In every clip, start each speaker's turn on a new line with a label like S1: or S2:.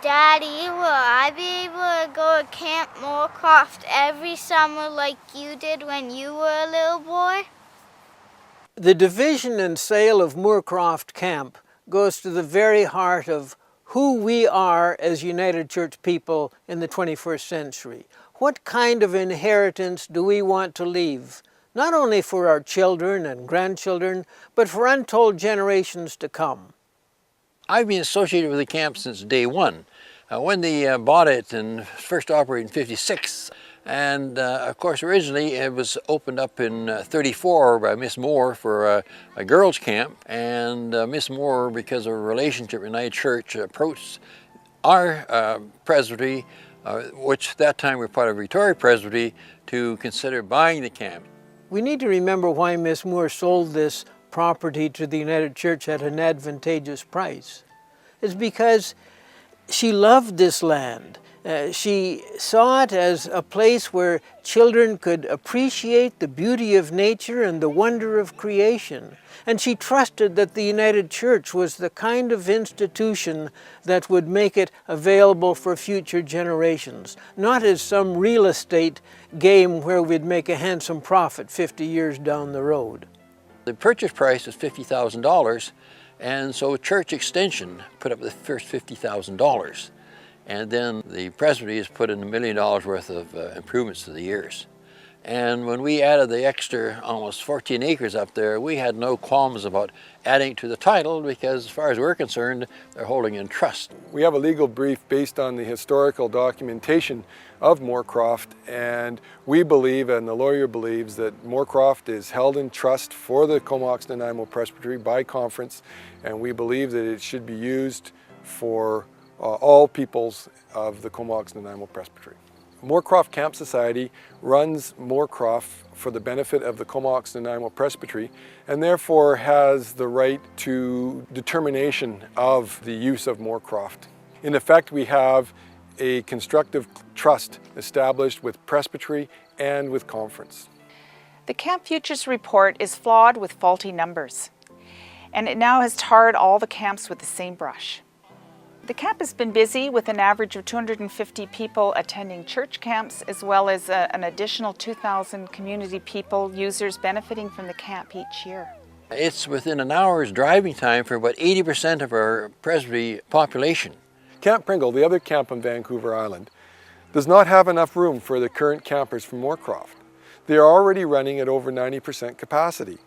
S1: Daddy, will I be able to go to Camp Moorecroft every summer like you did when you were a little boy?
S2: The division and sale of Moorecroft Camp goes to the very heart of who we are as United Church people in the 21st century. What kind of inheritance do we want to leave, not only for our children and grandchildren, but for untold generations to come?
S3: I've been associated with the camp since day one. When they bought it and first operated in '56, and of course originally it was opened up in '34 by Miss Moore for a girls' camp, and Miss Moore, because of a relationship with United Church, approached our presbytery, which at that time we were part of Victoria Presbytery, to consider buying the camp.
S2: We need to remember why Miss Moore sold this property to the United Church at an advantageous price. It's because she loved this land. She saw it as a place where children could appreciate the beauty of nature and the wonder of creation. And she trusted that the United Church was the kind of institution that would make it available for future generations, not as some real estate game where we'd make a handsome profit 50 years down the road.
S3: The purchase price is $50,000, and so Church Extension put up the first $50,000. And then the presbytery has put in $1 million worth of improvements to the years. And when we added the extra almost 14 acres up there, we had no qualms about adding to the title, because as far as we're concerned, they're holding in trust.
S4: We have a legal brief based on the historical documentation of Moorecroft, and we believe, and the lawyer believes, that Moorecroft is held in trust for the Comox Nanaimo Presbytery by conference, and we believe that it should be used for all peoples of the Comox Nanaimo Presbytery. Moorecroft Camp Society runs Moorecroft for the benefit of the Comox Nanaimo Presbytery, and therefore has the right to determination of the use of Moorecroft. In effect, we have a constructive trust established with Presbytery and with conference.
S5: The Camp Futures Report is flawed with faulty numbers, and it now has tarred all the camps with the same brush. The camp has been busy, with an average of 250 people attending church camps, as well as an additional 2,000 community people, users benefiting from the camp each year.
S3: It's within an hour's driving time for about 80% of our presbytery population.
S4: Camp Pringle, the other camp on Vancouver Island, does not have enough room for the current campers from Moorecroft. They are already running at over 90% capacity.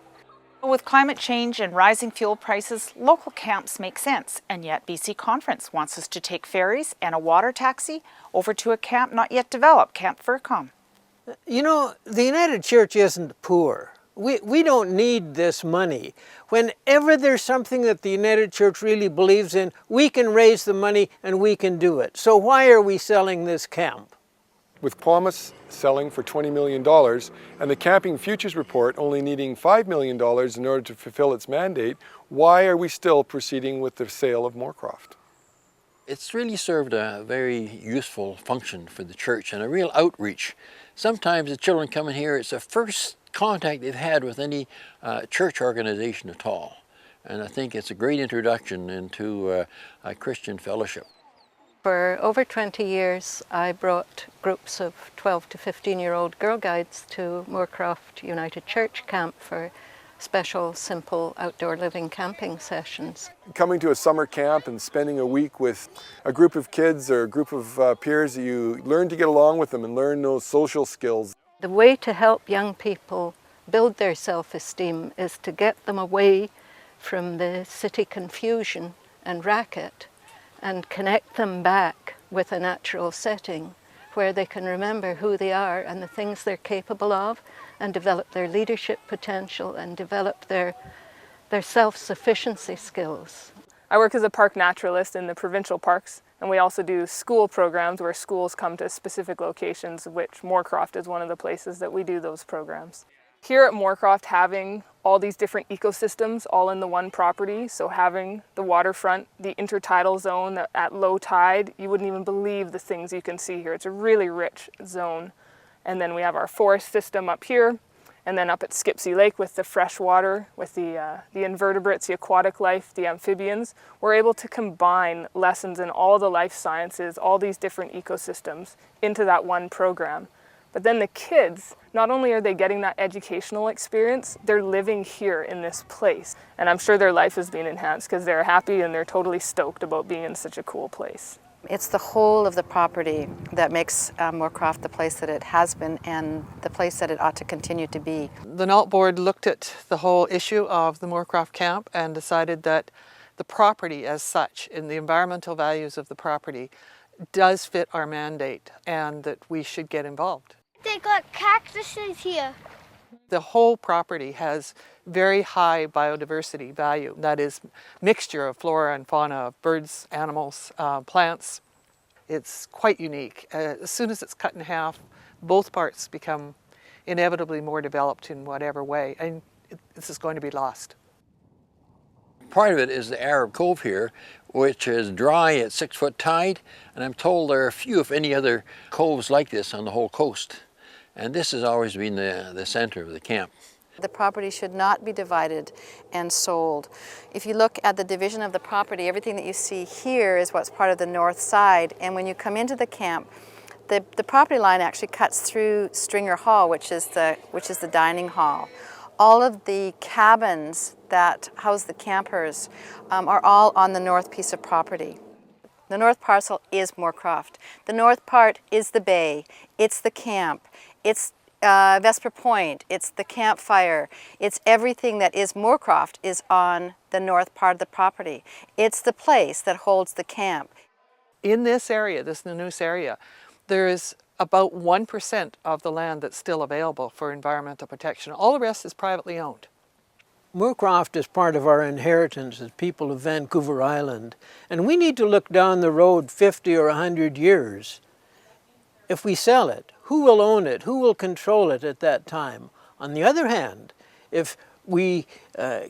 S5: With climate change and rising fuel prices, local camps make sense, and yet BC Conference wants us to take ferries and a water taxi over to a camp not yet developed, Camp Furcom.
S2: You know, the United Church isn't poor. We don't need this money. Whenever there's something that the United Church really believes in, we can raise the money and we can do it. So why are we selling this camp?
S4: With Promise selling for $20 million and the Camping Futures Report only needing $5 million in order to fulfill its mandate, why are we still proceeding with the sale of Moorecroft?
S3: It's really served a very useful function for the church and a real outreach. Sometimes the children come in here, it's the first contact they've had with any church organization at all. And I think it's a great introduction into a Christian fellowship.
S6: For over 20 years, I brought groups of 12 to 15-year-old Girl Guides to Moorecroft United Church Camp for special, simple outdoor living camping sessions.
S4: Coming to a summer camp and spending a week with a group of kids or a group of peers, you learn to get along with them and learn those social skills.
S6: The way to help young people build their self-esteem is to get them away from the city confusion and racket and connect them back with a natural setting where they can remember who they are and the things they're capable of, and develop their leadership potential and develop their self-sufficiency skills.
S7: I work as a park naturalist in the provincial parks, and we also do school programs where schools come to specific locations, of which Moorecroft is one of the places that we do those programs. Here at Moorecroft, having all these different ecosystems all in the one property, so having the waterfront, the intertidal zone that at low tide, you wouldn't even believe the things you can see here. It's a really rich zone. And then we have our forest system up here, And then up at Skipsea Lake with the fresh water, with the invertebrates, the aquatic life, the amphibians, we're able to combine lessons in all the life sciences, all these different ecosystems into that one program. But then the kids, not only are they getting that educational experience, they're living here in this place. And I'm sure their life is being enhanced because they're happy and they're totally stoked about being in such a cool place.
S8: It's the whole of the property that makes Moorecroft the place that it has been and the place that it ought to continue to be.
S9: The NALT board looked at the whole issue of the Moorecroft camp and decided that the property as such, and the environmental values of the property, does fit our mandate and that we should get involved.
S1: They got cactuses here.
S9: The whole property has very high biodiversity value. That is mixture of flora and fauna, of birds, animals, plants. It's quite unique. As soon as it's cut in half, both parts become inevitably more developed in whatever way, and this is going to be lost.
S3: Part of it is the Arab Cove here, which is dry at 6-foot tide, and I'm told there are few, if any, other coves like this on the whole coast. And this has always been the center of the camp.
S8: The property should not be divided and sold. If you look at the division of the property, everything that you see here is what's part of the north side. And when you come into the camp, the property line actually cuts through Stringer Hall, which is the dining hall. All of the cabins that house the campers are all on the north piece of property. The north parcel is Moorecroft. The north part is the bay. It's the camp. It's Vesper Point. It's the campfire. It's everything that is Moorecroft is on the north part of the property. It's the place that holds the camp.
S9: In this area, this Nanoose area, there is about 1% of the land that's still available for environmental protection. All the rest is privately owned.
S2: Moorecroft is part of our inheritance as people of Vancouver Island, and we need to look down the road 50 or 100 years. If we sell it, who will own it? Who will control it at that time? On the other hand, if we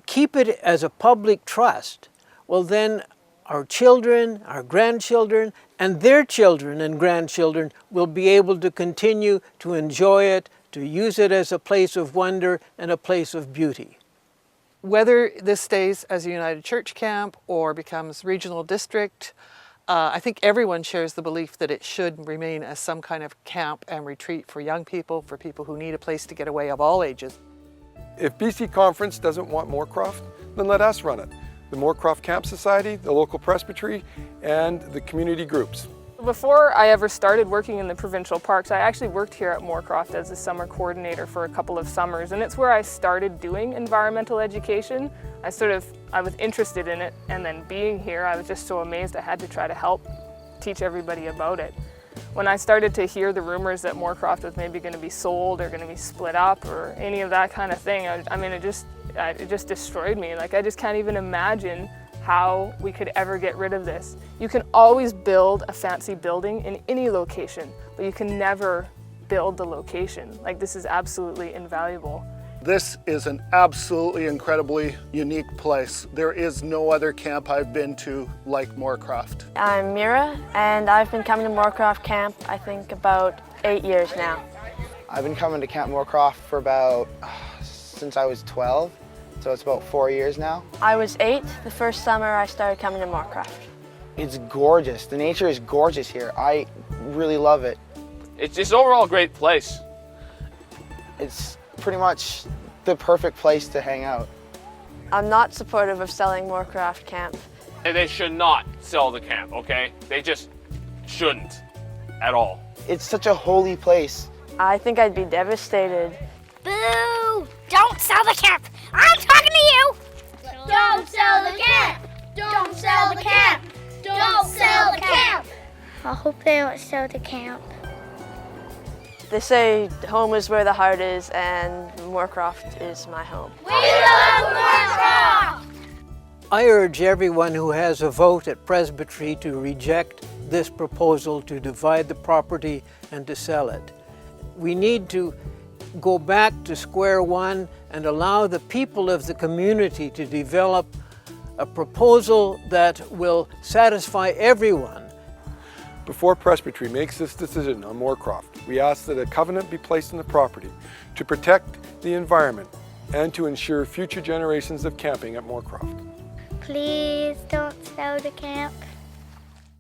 S2: keep it as a public trust, well then our children, our grandchildren, and their children and grandchildren will be able to continue to enjoy it, to use it as a place of wonder and a place of beauty.
S9: Whether this stays as a United Church camp or becomes regional district, I think everyone shares the belief that it should remain as some kind of camp and retreat for young people, for people who need a place to get away of all ages.
S4: If BC Conference doesn't want Moorecroft, then let us run it. The Moorecroft Camp Society, the local presbytery, and the community groups.
S7: Before I ever started working in the provincial parks, I actually worked here at Moorecroft as a summer coordinator for a couple of summers, and it's where I started doing environmental education. I was interested in it, and then being here, I was just so amazed I had to try to help teach everybody about it. When I started to hear the rumors that Moorecroft was maybe going to be sold or going to be split up or any of that kind of thing, I mean, it just destroyed me. Like, I just can't even imagine how we could ever get rid of this. You can always build a fancy building in any location, but you can never build the location. Like, this is absolutely invaluable.
S10: This is an absolutely incredibly unique place. There is no other camp I've been to like Moorecroft.
S11: I'm Mira, and I've been coming to Moorecroft camp, I think, about 8 years now.
S12: I've been coming to Camp Moorecroft for about, since I was 12, so it's about 4 years now.
S11: I was 8 the first summer I started coming to Moorecroft.
S12: It's gorgeous. The nature is gorgeous here. I really love it.
S13: It's just overall a great place.
S12: It's pretty much the perfect place to hang out.
S11: I'm not supportive of selling Moorecroft camp.
S13: And they should not sell the camp, okay? They just shouldn't at all.
S12: It's such a holy place.
S11: I think I'd be devastated.
S1: Boo! Don't sell the camp! I'm talking to you! Don't sell the camp! Don't sell the camp! Don't sell the camp! I hope they don't sell the camp.
S11: They say home is where the heart is, and Moorecroft is my home.
S1: We love Moorecroft!
S2: I urge everyone who has a vote at Presbytery to reject this proposal to divide the property and to sell it. We need to go back to square one and allow the people of the community to develop a proposal that will satisfy everyone.
S4: Before Presbytery makes this decision on Moorecroft, we ask that a covenant be placed on the property to protect the environment and to ensure future generations of camping at Moorecroft.
S1: Please don't sell the camp.